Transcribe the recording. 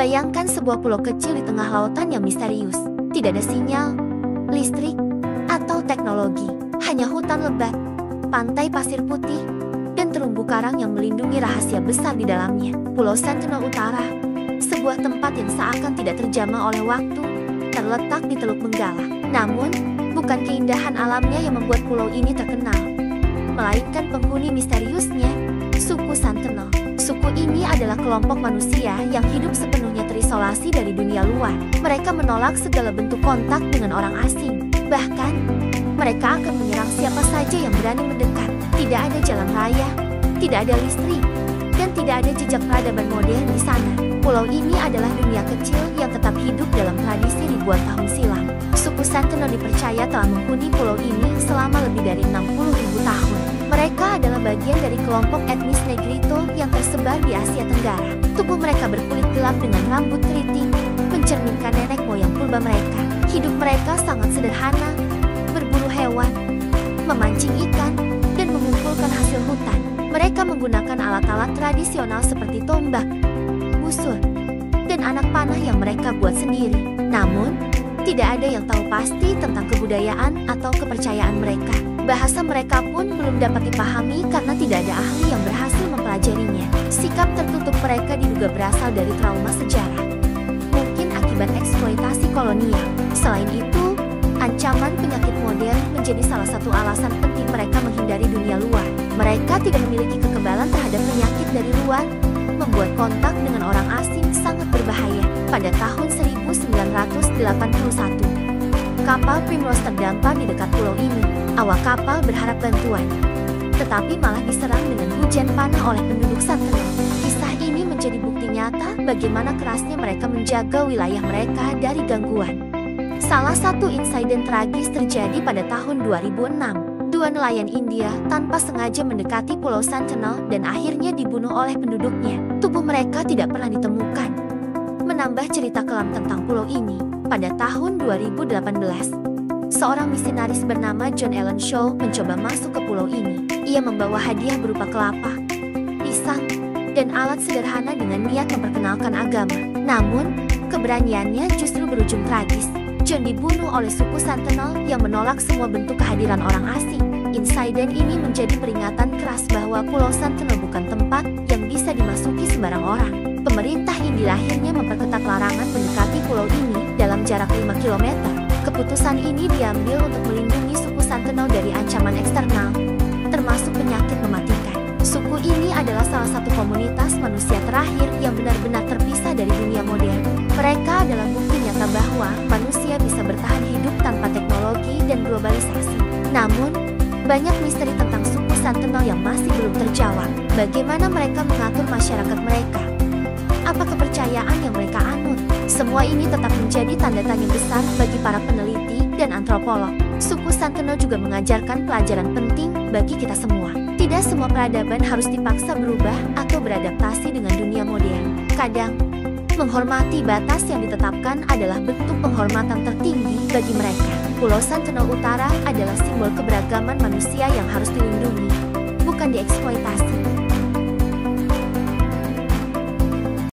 Bayangkan sebuah pulau kecil di tengah lautan yang misterius. Tidak ada sinyal, listrik, atau teknologi. Hanya hutan lebat, pantai pasir putih, dan terumbu karang yang melindungi rahasia besar di dalamnya. Pulau Sentinel Utara, sebuah tempat yang seakan tidak terjamah oleh waktu, terletak di Teluk Benggala. Namun, bukan keindahan alamnya yang membuat pulau ini terkenal, melainkan penghuni misteriusnya, suku Sentinel. Suku ini adalah kelompok manusia yang hidup sepenuhnya terisolasi dari dunia luar. Mereka menolak segala bentuk kontak dengan orang asing. Bahkan, mereka akan menyerang siapa saja yang berani mendekat. Tidak ada jalan raya, tidak ada listrik, dan tidak ada jejak peradaban modern di sana. Pulau ini adalah dunia kecil yang tetap hidup dalam tradisi ribuan tahun silam. Suku Sentinel dipercaya telah menghuni pulau ini selama lebih dari 60.000 tahun. Mereka adalah bagian dari kelompok etnis Negrito yang tersebar di Asia Tenggara. Tubuh mereka berkulit gelap dengan rambut keriting, mencerminkan nenek moyang purba mereka. Hidup mereka sangat sederhana, berburu hewan, memancing ikan, dan mengumpulkan hasil hutan. Mereka menggunakan alat-alat tradisional seperti tombak, busur, dan anak panah yang mereka buat sendiri. Namun, tidak ada yang tahu pasti tentang kebudayaan atau kepercayaan mereka. Bahasa mereka pun belum dapat dipahami karena tidak ada ahli yang berhasil mempelajarinya. Sikap tertutup mereka diduga berasal dari trauma sejarah, mungkin akibat eksploitasi kolonial. Selain itu, ancaman penyakit modern menjadi salah satu alasan penting mereka menghindari dunia luar. Mereka tidak memiliki kekebalan terhadap penyakit dari luar, membuat kontak dengan orang asing sangat berbahaya. Pada tahun 1981, kapal Primrose terdampar di dekat pulau ini. Awak kapal berharap bantuan, tetapi malah diserang dengan hujan panah oleh penduduk Sentinel. Kisah ini menjadi bukti nyata bagaimana kerasnya mereka menjaga wilayah mereka dari gangguan. Salah satu insiden tragis terjadi pada tahun 2006. Dua nelayan India tanpa sengaja mendekati Pulau Sentinel dan akhirnya dibunuh oleh penduduknya. Tubuh mereka tidak pernah ditemukan. Menambah cerita kelam tentang pulau ini, pada tahun 2018, seorang misionaris bernama John Allen Shaw mencoba masuk ke pulau ini. Ia membawa hadiah berupa kelapa, pisang, dan alat sederhana dengan niat memperkenalkan agama. Namun, keberaniannya justru berujung tragis. John dibunuh oleh suku Sentinel yang menolak semua bentuk kehadiran orang asing. Insiden ini menjadi peringatan keras bahwa Pulau Sentinel bukan tempat yang bisa dimasuki sembarang orang. Pemerintah India akhirnya memperketat larangan mendekati pulau ini dalam jarak 5 km. Keputusan ini diambil untuk melindungi suku Sentinel dari ancaman eksternal, termasuk penyakit mematikan. Suku ini adalah salah satu komunitas manusia terakhir yang benar-benar terpisah dari dunia modern. Mereka adalah bukti nyata bahwa manusia bisa bertahan hidup tanpa teknologi dan globalisasi. Namun, banyak misteri tentang suku Sentinel yang masih belum terjawab. Bagaimana mereka mengatur masyarakat mereka? Apa kepercayaan yang mereka anut? Semua ini tetap menjadi tanda tanya besar bagi para peneliti dan antropolog. Suku Sentinel juga mengajarkan pelajaran penting bagi kita semua. Tidak semua peradaban harus dipaksa berubah atau beradaptasi dengan dunia modern. Kadang, menghormati batas yang ditetapkan adalah bentuk penghormatan tertinggi bagi mereka. Pulau Sentinel Utara adalah simbol keberagaman manusia yang harus dilindungi, bukan dieksploitasi.